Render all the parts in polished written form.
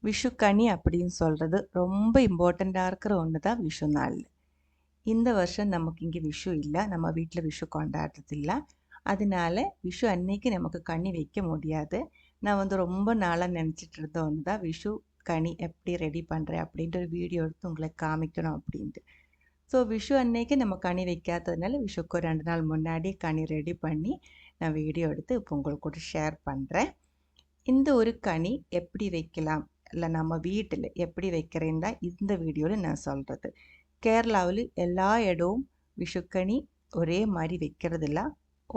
விஷுக்கனி அப்படின்னு சொல்கிறது ரொம்ப இம்பார்ட்டண்ட்டாக இருக்கிற ஒன்று தான் விஷு நாள். இந்த வருஷம் நமக்கு இங்கே விஷு இல்லை, நம்ம வீட்டில் விஷு கொண்டாடுறது இல்லை. அதனால விஷு அன்னைக்கு நமக்கு கனி வைக்க முடியாது. நான் ரொம்ப நாளாக நினச்சிட்டு இருந்த ஒன்று தான் விஷு கனி எப்படி ரெடி பண்ணுறேன் அப்படின்ற ஒரு வீடியோ எடுத்து உங்களுக்கு காமிக்கணும் அப்படின்ட்டு. ஸோ விஷு அன்னைக்கு நம்ம கனி வைக்காததுனால விஷுக்கு ஒரு 2 நாள் முன்னாடி கனி ரெடி பண்ணி நான் வீடியோ எடுத்து இப்போ உங்களுக்கு கூட ஷேர் பண்ணுறேன். இந்த ஒரு கனி எப்படி வைக்கலாம், இல்லை நம்ம வீட்டில் எப்படி வைக்கிறேன்னு தான் இந்த வீடியோவில் நான் சொல்கிறது. கேரளாவில் எல்லா இடமும் விஷுக்கனி ஒரே மாதிரி வைக்கிறதில்ல.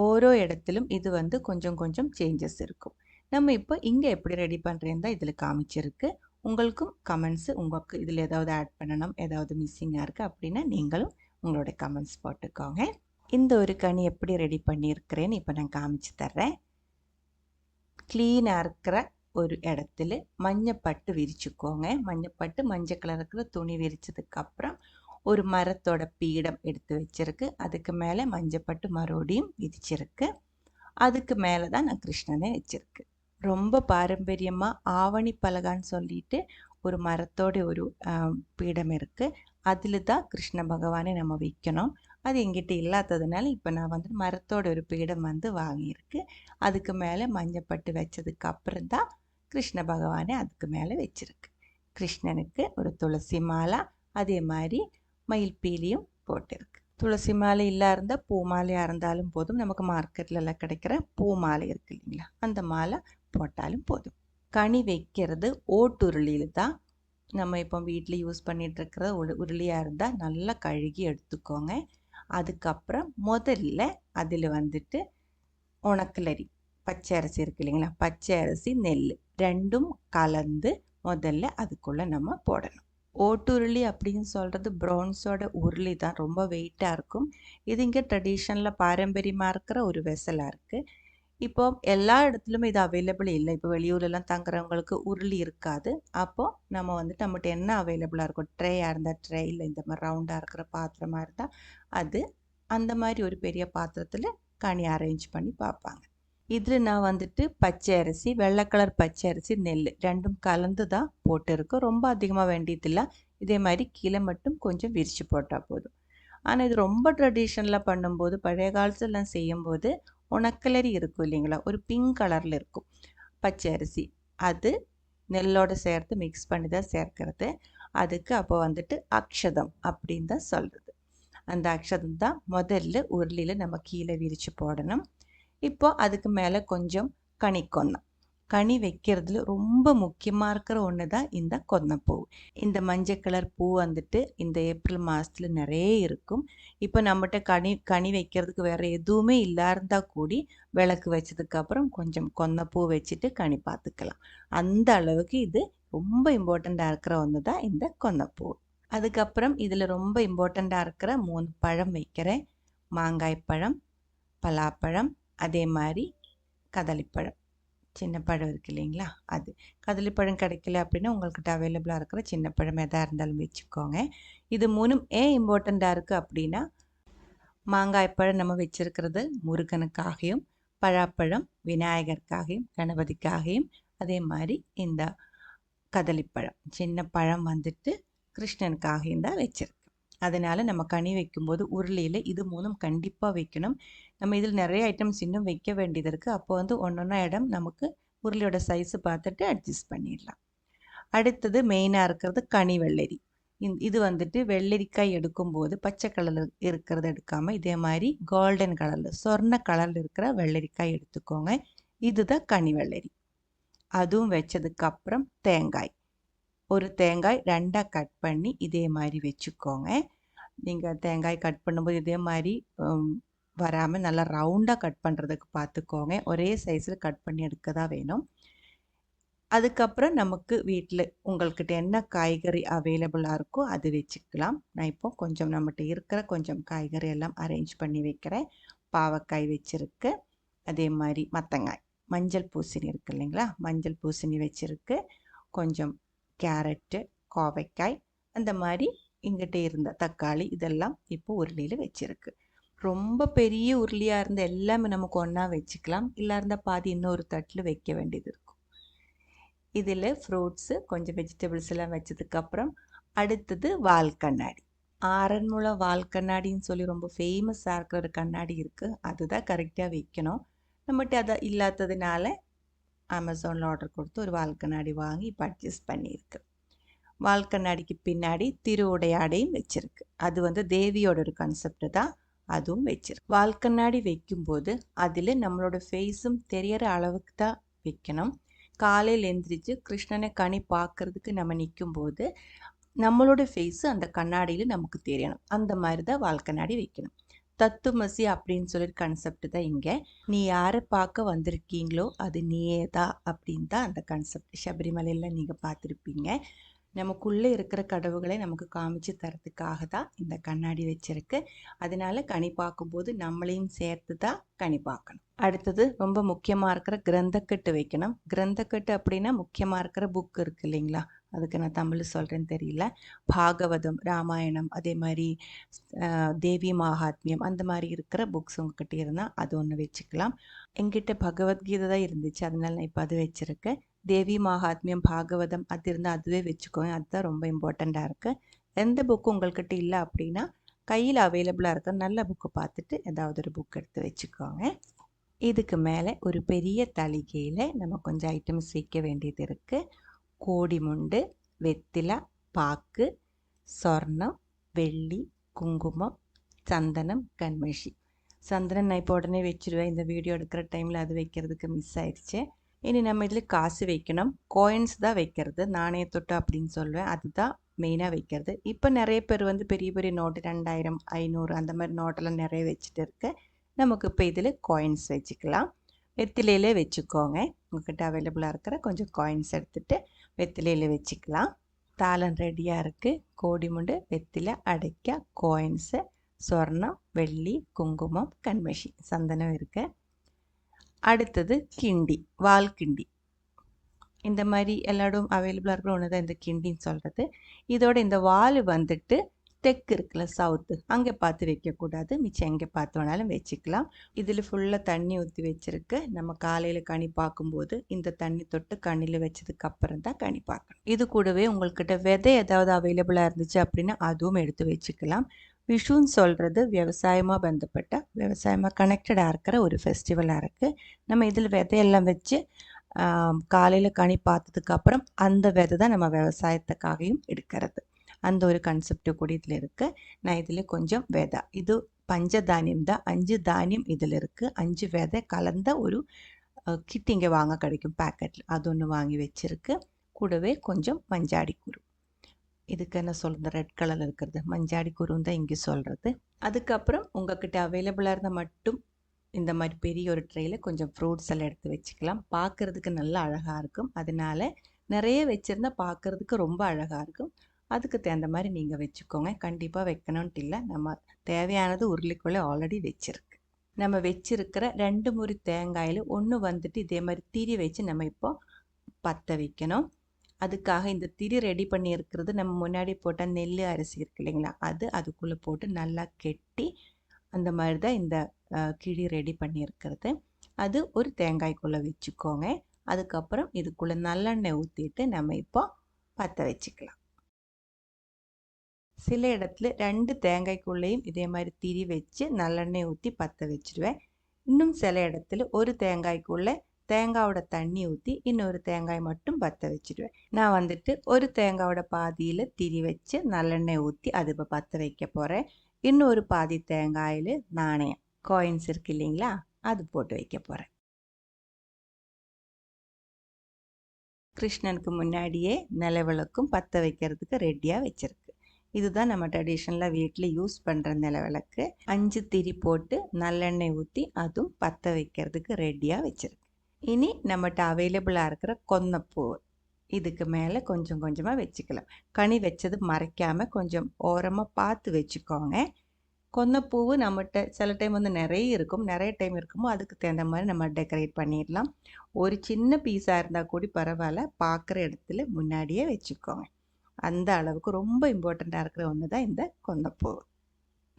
ஓரோ இடத்திலும் இது கொஞ்சம் கொஞ்சம் சேஞ்சஸ் இருக்கும். நம்ம இப்போ இங்கே எப்படி ரெடி பண்ணுறேன்னு தான் இதில் காமிச்சிருக்கு. உங்களுக்கும் கமெண்ட்ஸு, உங்களுக்கு இதில் ஏதாவது ஆட் பண்ணணும், ஏதாவது மிஸ்ஸிங்காக இருக்குது அப்படின்னா நீங்களும் உங்களோட கமெண்ட்ஸ் போட்டுக்கோங்க. இந்த ஒரு கனி எப்படி ரெடி பண்ணியிருக்கிறேன்னு இப்போ நான் காமிச்சு தர்றேன். க்ளீனாக இருக்கிற ஒரு இடத்துல மஞ்சப்பட்டு விரிச்சுக்கோங்க. மஞ்சப்பட்டு மஞ்சள் கலர் இருக்கிற துணி விரிச்சதுக்கப்புறம் ஒரு மரத்தோட பீடம் எடுத்து வச்சிருக்கு. அதுக்கு மேலே மஞ்சப்பட்டு மறுபடியும் விரிச்சிருக்கு. அதுக்கு மேலே தான் நான் கிருஷ்ணனை வச்சிருக்கு. ரொம்ப பாரம்பரியமாக ஆவணி பலகான்னு சொல்லிட்டு ஒரு மரத்தோட ஒரு பீடம் இருக்குது. அதில் தான் கிருஷ்ண பகவானை நம்ம வைக்கணும். அது எங்கிட்ட இல்லாததுனால இப்போ நான் மரத்தோட ஒரு பீடம் வாங்கியிருக்கு. அதுக்கு மேலே மஞ்சப்பட்டு வச்சதுக்கு அப்புறம் தான் கிருஷ்ண பகவானை அதுக்கு மேலே வச்சிருக்கு. கிருஷ்ணனுக்கு ஒரு துளசி மாலை, அதே மாதிரி மயில் பீலியும் போட்டிருக்கு. துளசி மாலை இருந்தால் பூ மாலையாக இருந்தாலும் போதும். நமக்கு மார்க்கெட்லலாம் கிடைக்கிற பூ மாலை இருக்கு இல்லைங்களா, அந்த மாலை போட்டாலும் போதும். கனி வைக்கிறது ஓட்டுருளியில் தான். நம்ம இப்போ வீட்டில் யூஸ் பண்ணிகிட்ருக்கிற உருளியாக இருந்தால் நல்லா கழுகி எடுத்துக்கோங்க. அதுக்கப்புறம் முதல்ல அதில் உணக்கலரி பச்சை அரிசி இருக்குது இல்லைங்களா, பச்சை அரிசி நெல் ரெண்டும் கலந்து முதல்ல அதுக்குள்ளே நம்ம போடணும். ஓட்டுருளி அப்படின்னு சொல்கிறது ப்ரௌன்ஸோட உருளி தான், ரொம்ப வெயிட்டாக இருக்கும். இது இங்கே ட்ரெடிஷ்னலில் பாரம்பரியமாக இருக்கிற ஒரு வெசலாக இருக்குது. இப்போ எல்லா இடத்துலையும் இது அவைலபிள் இல்லை. இப்போ வெளியூர்லாம் தங்குறவங்களுக்கு உருளி இருக்காது. அப்போது நம்ம நம்மகிட்ட என்ன அவைலபிளாக இருக்கும், ட்ரேயாக இருந்தால் ட்ரே, இல்லை இந்த மாதிரி ரவுண்டாக இருக்கிற பாத்திரமாக இருந்தால் அது, அந்த மாதிரி ஒரு பெரிய பாத்திரத்தில் கனி அரேஞ்ச் பண்ணி பார்ப்பாங்க. இதில் நான் பச்சை அரிசி, வெள்ளை கலர் பச்சை அரிசி, நெல் ரெண்டும் கலந்து தான் போட்டிருக்கோம். ரொம்ப அதிகமாக வேண்டியதில்லை. இதே மாதிரி கீழே மட்டும் கொஞ்சம் விரித்து போட்டால் போதும். ஆனால் இது ரொம்ப ட்ரெடிஷ்னலாக பண்ணும்போது, பழைய காலத்துலலாம் செய்யும்போது உணக்கலரி இருக்கும் இல்லைங்களா, ஒரு பிங்க் கலரில் இருக்கும் பச்சை அரிசி. அது நெல்லோடு சேர்த்து மிக்ஸ் பண்ணி தான் சேர்க்கிறது. அதுக்கு அப்போ அக்ஷதம் அப்படின்னு தான் சொல்கிறது. அந்த அக்ஷதம் தான் முதல்ல உருளியில் நம்ம கீழே விரித்து போடணும். இப்போ அதுக்கு மேலே கொஞ்சம் கனிக்கொன்னம். கனி வைக்கிறதுல ரொம்ப முக்கியமாக இருக்கிற ஒன்று தான் இந்த கொன்னப்பூ. இந்த மஞ்சள் கலர் பூ இந்த ஏப்ரல் மாதத்தில் நிறைய இருக்கும். இப்போ நம்மகிட்ட கனி வைக்கிறதுக்கு வேறு எதுவுமே இருந்தால் கூடி விளக்கு வச்சதுக்கப்புறம் கொஞ்சம் கொன்னப்பூ வச்சுட்டு கனி பார்த்துக்கலாம். அந்த அளவுக்கு இது ரொம்ப இம்பார்ட்டண்ட்டாக இருக்கிற ஒன்று தான் இந்த கொன்னப்பூ. அதுக்கப்புறம் இதில் ரொம்ப இம்பார்ட்டண்ட்டாக இருக்கிற 3 பழம் வைக்கிறேன். மாங்காய் பழம், பலாப்பழம், அதே மாதிரி கதளிப்பழம். சின்ன பழம் இருக்குது இல்லைங்களா, அது. கதளிப்பழம் கிடைக்கல அப்படின்னா உங்கள்கிட்ட அவைலபிளாக இருக்கிற சின்ன பழம் எதாக இருந்தாலும் வச்சுக்கோங்க. இது 3ம் ஏன் இம்பார்ட்டண்ட்டாக இருக்குது அப்படின்னா, மாங்காய் பழம் நம்ம வச்சுருக்கிறது முருகனுக்காகவும், பழாப்பழம் விநாயகருக்காகவும், கணபதிக்காகவும், அதே மாதிரி இந்த கதளிப்பழம் சின்ன பழம் கிருஷ்ணனுக்காகவும் தான் வச்சுருக்கு. அதனால் நம்ம கனி வைக்கும்போது உருளியில் இது 3ம் கண்டிப்பாக வைக்கணும். நம்ம இதில் நிறைய ஐட்டம்ஸ் இன்னும் வைக்க வேண்டியது இருக்குது. அப்போ ஒன்றொன்னா இடம் நமக்கு உருளியோட சைஸு பார்த்துட்டு அட்ஜஸ்ட் பண்ணிடலாம். அடுத்தது மெயினாக இருக்கிறது கனி வெள்ளரி. இது வெள்ளரிக்காய் எடுக்கும்போது பச்சை கலரில் இருக்கிறத எடுக்காமல் இதே மாதிரி கோல்டன் கலரில், சொர்ண கலரில் இருக்கிற வெள்ளரிக்காய் எடுத்துக்கோங்க. இதுதான் கனி வெள்ளரி. அதுவும் வச்சதுக்கப்புறம் தேங்காய், ஒரு தேங்காய் 2ஆக கட் பண்ணி இதே மாதிரி வச்சுக்கோங்க. நீங்கள் தேங்காய் கட் பண்ணும்போது இதே மாதிரி வராமல் நல்லா ரவுண்டாக கட் பண்ணுறதுக்கு பார்த்துக்கோங்க. ஒரே சைஸில் கட் பண்ணி எடுக்க தான் வேணும். அதுக்கப்புறம் நமக்கு வீட்டில் உங்கள்கிட்ட என்ன காய்கறி அவைலபிளாக இருக்கோ அது வச்சுக்கலாம். நான் இப்போ கொஞ்சம் நம்மகிட்ட இருக்கிற கொஞ்சம் காய்கறி எல்லாம் அரேஞ்ச் பண்ணி வைக்கிறேன். பாவக்காய் வச்சுருக்கு, அதே மாதிரி மத்தங்காய், மஞ்சள் பூசணி இருக்குது இல்லைங்களா, மஞ்சள் பூசணி வச்சுருக்கு, கொஞ்சம் கேரட்டு, கோவைக்காய், அந்த மாதிரி எங்கிட்ட இருந்த தக்காளி இதெல்லாம் இப்போ உருளியில் வச்சுருக்கு. ரொம்ப பெரிய உருளியாக இருந்தால் எல்லாமே நமக்கு ஒன்றா வச்சுக்கலாம். இல்லை இருந்தால் பாதி இன்னொரு தட்டில் வைக்க வேண்டியது இருக்கும். இதில் ஃப்ரூட்ஸு கொஞ்சம் வெஜிடபிள்ஸ் எல்லாம் வச்சதுக்கப்புறம் அடுத்தது வால் கண்ணாடி. ஆரன்முளை வால் கண்ணாடின்னு சொல்லி ரொம்ப ஃபேமஸாக இருக்கிற ஒரு கண்ணாடி இருக்குது. அதுதான் கரெக்டாக வைக்கணும். நம்மகிட்ட அதை இல்லாததுனால அமேசானில் ஆர்டர் கொடுத்து ஒரு வால் கண்ணாடி வாங்கி பர்ச்சேஸ் பண்ணியிருக்கு. வால் கண்ணாடிக்கு பின்னாடி திருவுடையாடையும் வச்சிருக்கு. அது தேவியோட ஒரு கான்செப்ட் தான், அதுவும் வச்சிருக்கு. வால் கண்ணாடி வைக்கும்போது அதில் நம்மளோட ஃபேஸும் தெரியற அளவுக்கு தான் வைக்கணும். காலையில் எந்திரிச்சு கிருஷ்ணனை கனி பார்க்கறதுக்கு நம்ம நிற்கும்போது நம்மளோட ஃபேஸு அந்த கண்ணாடியில் நமக்கு தெரியணும். அந்த மாதிரி தான் வால் கண்ணாடி வைக்கணும். தத்துவமசி அப்படின்னு சொல்லி கான்செப்ட் தான் இங்கே. நீ யாரை பார்க்க வந்திருக்கீங்களோ அது நீயே தான் அப்படின்னு தான் அந்த கான்செப்ட். சபரிமலையில் நீங்கள் பார்த்துருப்பீங்க. நமக்குள்ளே இருக்கிற கடவுளை நமக்கு காமிச்சு தரத்துக்காக தான் இந்த கண்ணாடி வச்சிருக்கு. அதனால கனி பார்க்கும்போது நம்மளையும் சேர்த்து தான் கனி பார்க்கணும். அடுத்தது ரொம்ப முக்கியமாக இருக்கிற கிரந்தக்கட்டு வைக்கணும். கிரந்தக்கட்டு அப்படின்னா முக்கியமாக இருக்கிற புக் இருக்குது இல்லைங்களா, அதுக்கு நான் தமிழ் சொல்கிறேன்னு தெரியல. பாகவதம், ராமாயணம், அதே மாதிரி தேவி மகாத்மியம், அந்த மாதிரி இருக்கிற புக்ஸ் உங்ககிட்ட இருந்தால் அது ஒன்று வச்சுக்கலாம். எங்கிட்ட பகவத்கீதை தான் இருந்துச்சு, அதனால நான் இப்போ அது வச்சுருக்கேன். தேவி மகாத்மியம், பாகவதம் அது இருந்தால் அதுவே வச்சுக்கோங்க. அதுதான் ரொம்ப இம்பார்ட்டண்ட்டாக இருக்குது. எந்த புக்கு உங்கள்கிட்ட இல்லை அப்படின்னா கையில் அவைலபிளாக இருக்க நல்ல புக்கு பார்த்துட்டு ஏதாவது ஒரு புக் எடுத்து வச்சுக்கோங்க. இதுக்கு மேலே ஒரு பெரிய தளிகையில் நம்ம கொஞ்சம் ஐட்டம்ஸ் வைக்க வேண்டியது இருக்குது. கோடி முண்டு, வெத்திலை, பாக்கு, சொர்ணம், வெள்ளி, குங்குமம், சந்தனம், கண்மஷி. சந்தனம் நான் இப்போ உடனே வச்சுருவேன். இந்த வீடியோ எடுக்கிற டைமில் அது வைக்கிறதுக்கு மிஸ் ஆயிடுச்சு. இனி நம்ம இதில் காசு வைக்கணும். காயின்ஸ் தான் வைக்கிறது, நாணயத்தொட்டு அப்படின்னு சொல்லுவேன். அதுதான் மெயினாக வைக்கிறது. இப்போ நிறைய பேர் பெரிய பெரிய நோட்டு 2000, 500 அந்த மாதிரி நோட்டெல்லாம் நிறைய வச்சுட்டு இருக்கு. நமக்கு இப்போ இதில் காயின்ஸ் வச்சுக்கலாம். வெத்திலையிலே வச்சுக்கோங்க. உங்கள்கிட்ட அவைலபிளாக இருக்கிற கொஞ்சம் காயின்ஸ் எடுத்துகிட்டு வெத்திலையில வச்சுக்கலாம். தாளம் ரெடியாக இருக்குது. கோடி முண்டு, வெத்திலை, அடைக்காய், காயின்ஸு, சொர்ணம், வெள்ளி, குங்குமம், கண்மஷி, சந்தனம் இருக்குது. அடுத்தது கிண்டி, வால் கிண்டி. இந்த மாதிரி எல்லாரும் அவைலபிளாக இருக்கிற ஒன்று தான் இந்த கிண்டின்னு சொல்கிறது. இதோட இந்த வால் தெற்கு இருக்குல்ல, சவுத்து, அங்கே பார்த்து வைக்கக்கூடாது. மிச்சம் எங்கே பார்த்து வேணாலும் வச்சுக்கலாம். இதில் ஃபுல்லாக தண்ணி ஊற்றி வச்சுருக்கு. நம்ம காலையில் கனி பார்க்கும்போது இந்த தண்ணி தொட்டு கண்ணில் வச்சதுக்கப்புறம் தான் கனி பார்க்கணும். இது கூடவே உங்கள்கிட்ட விதை ஏதாவது அவைலபிளாக இருந்துச்சு அப்படின்னா அதுவும் எடுத்து வச்சுக்கலாம். விஷுன்னு சொல்கிறது விவசாயமாக பந்தப்பட்ட, விவசாயமாக கனெக்டடாக இருக்கிற ஒரு ஃபெஸ்டிவலாக இருக்குது. நம்ம இதில் விதையெல்லாம் வச்சு காலையில் கனி பார்த்ததுக்கப்புறம் அந்த விதை தான் நம்ம விவசாயத்துக்காகவும் எடுக்கிறது. அந்த ஒரு கான்செப்டு கூட இதில் இருக்குது. நான் இதில் கொஞ்சம் விதை, இது பஞ்சதானியம் தான், 5 தானியம் இதில் இருக்குது. 5 விதை கலந்த ஒரு கிட் இங்கே வாங்க கிடைக்கும் பேக்கெட்டில், அது ஒன்று வாங்கி வச்சுருக்கு. கூடவே கொஞ்சம் மஞ்சாடி குரு, இதுக்கு என்ன சொல்கிறது, ரெட் கலரில் இருக்கிறது மஞ்சாடி குருன்னு தான் இங்கே சொல்கிறது. அதுக்கப்புறம் உங்கள்கிட்ட அவைலபிளாக இருந்தால் மட்டும் இந்த மாதிரி பெரிய ஒரு ட்ரேயில் கொஞ்சம் ஃப்ரூட்ஸ் எல்லாம் எடுத்து வச்சுக்கலாம். பார்க்குறதுக்கு நல்லா அழகாக இருக்கும். அதனால நிறைய வச்சுருந்தா பார்க்குறதுக்கு ரொம்ப அழகாக இருக்கும். அதுக்கு தகுந்த மாதிரி நீங்கள் வச்சுக்கோங்க. கண்டிப்பாக வைக்கணுன்ட்டு இல்லை, நம்ம தேவையானது உருளைக்குள்ளே ஆல்ரெடி வச்சுருக்கு. நம்ம வச்சுருக்கிற 2 முறி தேங்காயில் ஒன்று இதே மாதிரி திரி வச்சு நம்ம இப்போ பற்ற வைக்கணும். அதுக்காக இந்த திரி ரெடி பண்ணி இருக்கிறது நம்ம முன்னாடி போட்ட நெல் அரிசி இருக்கு இல்லைங்களா, அதுக்குள்ளே போட்டு நல்லா கெட்டி அந்த மாதிரி தான் இந்த கிழி ரெடி பண்ணியிருக்கிறது. அது ஒரு தேங்காய்க்குள்ளே வச்சுக்கோங்க. அதுக்கப்புறம் இதுக்குள்ளே நல்லெண்ணெய் ஊற்றிட்டு நம்ம இப்போ பற்ற வச்சுக்கலாம். சில இடத்துல 2 தேங்காய்க்குள்ளேயும் இதே மாதிரி திரி வச்சு நல்லெண்ணெய் ஊற்றி பற்ற வச்சுடுவேன். இன்னும் சில இடத்துல ஒரு தேங்காய்க்குள்ளே தேங்காயோட தண்ணி ஊற்றி இன்னொரு தேங்காய் மட்டும் பற்ற வச்சுடுவேன். நான் ஒரு தேங்காயோட பாதியில் திரி வச்சு நல்லெண்ணெய் ஊற்றி அது இப்போ பற்ற வைக்க போகிறேன். இன்னொரு பாதி தேங்காயில் நாணயம், காயின்ஸ் இருக்கு இல்லைங்களா, அது போட்டு வைக்க போகிறேன். கிருஷ்ணனுக்கு முன்னாடியே நிலவிளக்கும் பற்ற வைக்கிறதுக்கு ரெடியாக வச்சுருக்கு. இதுதான் நம்ம ட்ரெடிஷ்னலாக வீட்டில் யூஸ் பண்ணுற நிலவிளக்கு. 5 திரி போட்டு நல்லெண்ணெய் ஊற்றி அதுவும் பற்ற வைக்கிறதுக்கு ரெடியாக வச்சுருக்கு. இனி நம்மகிட்ட அவைலபிளாக இருக்கிற கொன்னப்பூ இதுக்கு மேலே கொஞ்சம் கொஞ்சமாக வச்சுக்கலாம். கனி வச்சது மறைக்காமல் கொஞ்சம் ஓரமாக பார்த்து வச்சுக்கோங்க. கொன்னப்பூவு நம்மகிட்ட சில டைம் நிறைய இருக்கும், நிறைய டைம் இருக்குமோ அதுக்கு தகுந்த மாதிரி நம்ம டெக்கரேட் பண்ணிடலாம். ஒரு சின்ன பீஸாக இருந்தால் கூட பரவாயில்ல, பார்க்குற இடத்துல முன்னாடியே வச்சுக்கோங்க. அந்த அளவுக்கு ரொம்ப இம்பார்ட்டண்ட்டாக இருக்கிற ஒன்று தான் இந்த கொன்னப்பூ.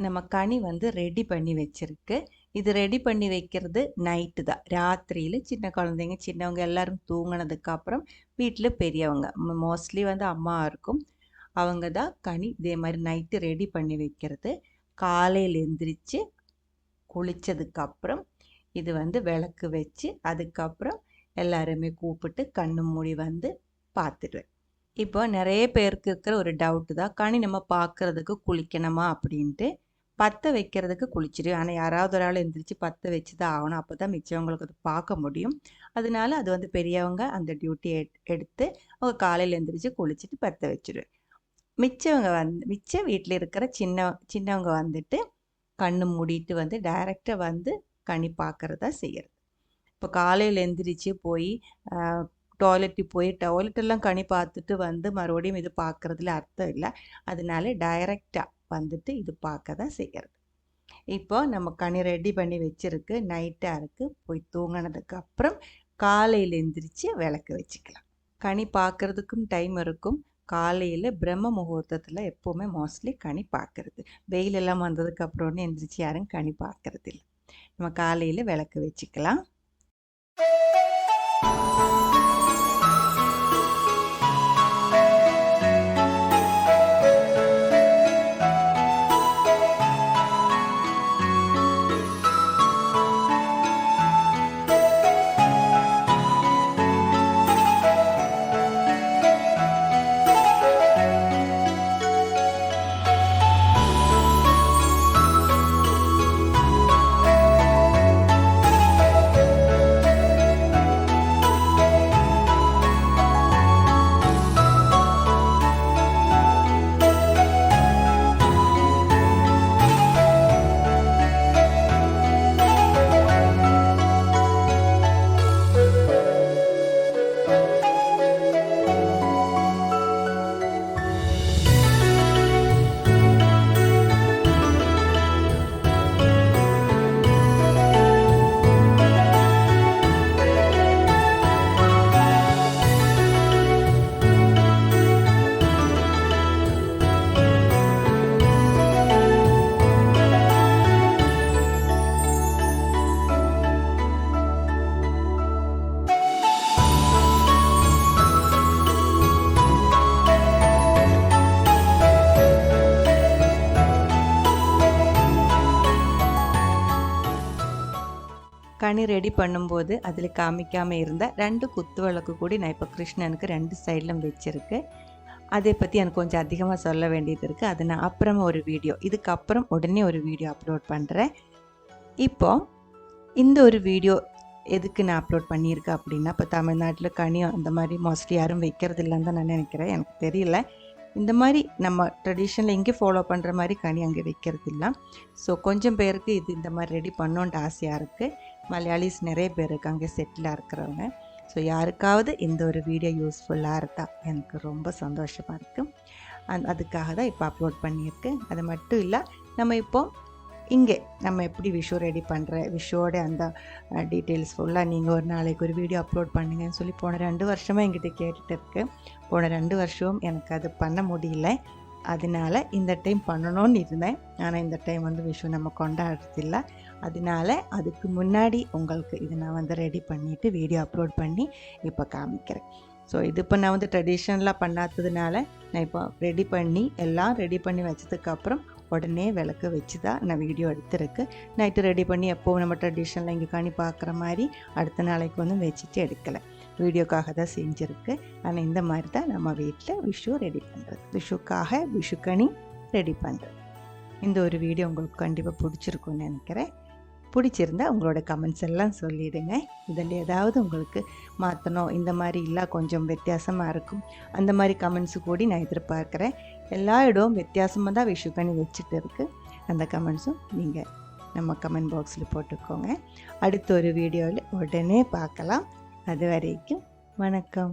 நம்ம கனி வந்து ரெடி பண்ணி வச்சிருக்கு. இது ரெடி பண்ணி வைக்கிறது நைட்டு தான். ராத்திரியில சின்ன குழந்தைங்க, சின்னவங்க எல்லாரும் தூங்குனதுக்கப்புறம் வீட்ல பெரியவங்க மோஸ்ட்லி வந்து அம்மா இருக்கும். அவங்க தான் கனி இதே மாரி நைட்டு ரெடி பண்ணி வைக்கிறது. காலையில எந்திரிச்சு குளிச்சதுக்கப்புறம் இது வந்து விளக்கு வச்சு, அதுக்கப்புறம் எல்லாருமே கூப்பிட்டு கண்ணு மூடி வந்து பார்த்துடுவேன். இப்போ நெறைய பேருக்கு இருக்கிற ஒரு டவுட்டு தான். கனி நம்ம பார்க்கறதுக்கு குளிக்கணுமா அப்படின்ட்டு. பத்த வைக்கிறதுக்கு குளிச்சுருவேன். ஆனா யாராவது ஒரு ஆள் எந்திரிச்சு பத்த வச்சு தான் ஆகணும். அப்பதான் மிச்சவங்களுக்கு அது பார்க்க முடியும். அதனால அது வந்து பெரியவங்க அந்த டியூட்டிய எடுத்து அவங்க காலையில எந்திரிச்சு குளிச்சுட்டு பத்த வச்சுருவேன். மிச்ச வீட்ல இருக்கிற சின்னவங்க வந்துட்டு கண்ணு மூடிட்டு வந்து டைரக்ட்டா வந்து கனி பார்க்கறதா செய்யறது. இப்போ காலையில எந்திரிச்சு போய் டாய்லெட்டெல்லாம் கனி பார்த்துட்டு வந்து மறுபடியும் இது பார்க்கறதுல அர்த்தம் இல்ல. அதனால டைரக்ட்டா வந்துட்டு இது பார்க்க தான் செய்யறது. இப்போ நம்ம கனி ரெடி பண்ணி வச்சிருக்கு. நைட்டா இருக்கு. போய் தூங்குனதுக்கு அப்புறம் காலையில எந்திரிச்சு விளக்கு வச்சுக்கலாம். கனி பார்க்கறதுக்கும் டைம் இருக்கும். காலையில பிரம்ம முகூர்த்தத்துல எப்பவுமே மோஸ்ட்லி கனி பார்க்கறது. வெயில் எல்லாம் வந்ததுக்கு அப்புறம்னு எந்திரிச்சு யாரும் கனி பார்க்கறது இல்ல. நம்ம காலையில விளக்கு வச்சுக்கலாம். கனி ரெடி பண்ணும்போது அதில் காமிக்காமல் இருந்த 2 குத்து விளக்கு கூடி நான் இப்போ கிருஷ்ணனுக்கு 2 சைட்லும் வச்சுருக்கு. அதை பற்றி எனக்கு கொஞ்சம் அதிகமாக சொல்ல வேண்டியது இருக்குது. அது நான் அப்புறமா ஒரு வீடியோ இதுக்கப்புறம் உடனே ஒரு வீடியோ அப்லோட் பண்ணுறேன். இப்போ இந்த ஒரு வீடியோ எதுக்கு நான் அப்லோட் பண்ணியிருக்கேன் அப்படின்னா, இப்போ தமிழ்நாட்டில் கனி அந்த மாதிரி மோஸ்ட்லி யாரும் வைக்கிறது இல்லைன்னு தான் நான் நினைக்கிறேன். எனக்கு தெரியல. இந்த மாதிரி நம்ம ட்ரெடிஷனில் இங்கே ஃபாலோ பண்ணுற மாதிரி கனி அங்கே வைக்கிறது இல்லை. ஸோ கொஞ்சம் பேருக்கு இது இந்த மாதிரி ரெடி பண்ணோன்ட்டு ஆசையாக இருக்குது. மலையாளிஸ் நிறைய பேர் இருக்காங்க செட்டிலாக இருக்கிறவங்க. ஸோ யாருக்காவது இந்த ஒரு வீடியோ யூஸ்ஃபுல்லாக இருந்தால் எனக்கு ரொம்ப சந்தோஷமாக இருக்குது. அதுக்காக தான் இப்போ அப்லோட் பண்ணியிருக்கேன். அது மட்டும் இல்லை, நம்ம இப்போ இங்கே நம்ம எப்படி விஷு ரெடி பண்ணுற விஷுவோட அந்த டீட்டெயில்ஸ் ஃபுல்லாக நீங்கள் ஒரு நாளைக்கு ஒரு வீடியோ அப்லோட் பண்ணுங்கன்னு சொல்லி போன 2 வருஷமாக என்கிட்ட கேட்டுட்டு இருக்கு. போன 2 வருஷம் எனக்கு அது பண்ண முடியல. அதனால இந்த டைம் பண்ணணும்னு இருந்தேன். ஆனால் இந்த டைம் வந்து விஷு நம்ம கொண்டாடுறதில்ல. அதனால அதுக்கு முன்னாடி உங்களுக்கு இது நான் வந்து ரெடி பண்ணிவிட்டு வீடியோ அப்லோட் பண்ணி இப்போ காமிக்கிறேன். ஸோ இது இப்போ நான் வந்து ட்ரெடிஷ்னலாக பண்ணாததுனால நான் இப்போ எல்லாம் ரெடி பண்ணி வச்சதுக்கப்புறம் உடனே விளக்கு வச்சு தான் நான் வீடியோ எடுத்துருக்கு. நைட்டு ரெடி பண்ணி எப்போவும் நம்ம ட்ரெடிஷ்னலாக இங்கே கனி பார்க்குற மாதிரி அடுத்த நாளைக்கு வந்து வச்சுட்டு எடுக்கலை. வீடியோக்காக தான் செஞ்சுருக்கு. ஆனால் இந்த மாதிரி தான் நம்ம வீட்டில் விஷு ரெடி பண்ணுறது. விஷுக்காக விஷுக்கனி ரெடி பண்ணுறது. இந்த ஒரு வீடியோ உங்களுக்கு கண்டிப்பாக பிடிச்சிருக்குன்னு நினைக்கிறேன். பிடிச்சிருந்தா உங்களோட கமெண்ட்ஸ் எல்லாம் சொல்லிவிடுங்க. இதில் ஏதாவது உங்களுக்கு மாற்றணும், இந்த மாதிரி இல்லை கொஞ்சம் வித்தியாசமாக இருக்கும், அந்த மாதிரி கமெண்ட்ஸு கூடி நான் எதிர்பார்க்குறேன். எல்லா இடமும் வித்தியாசமாக தான் விஷுக்கனி வச்சுட்டு இருக்குது. அந்த கமெண்ட்ஸும் நீங்கள் நம்ம கமெண்ட் பாக்ஸில் போட்டுக்கோங்க. அடுத்த ஒரு வீடியோவில் உடனே பார்க்கலாம். அது வரைக்கும் வணக்கம்.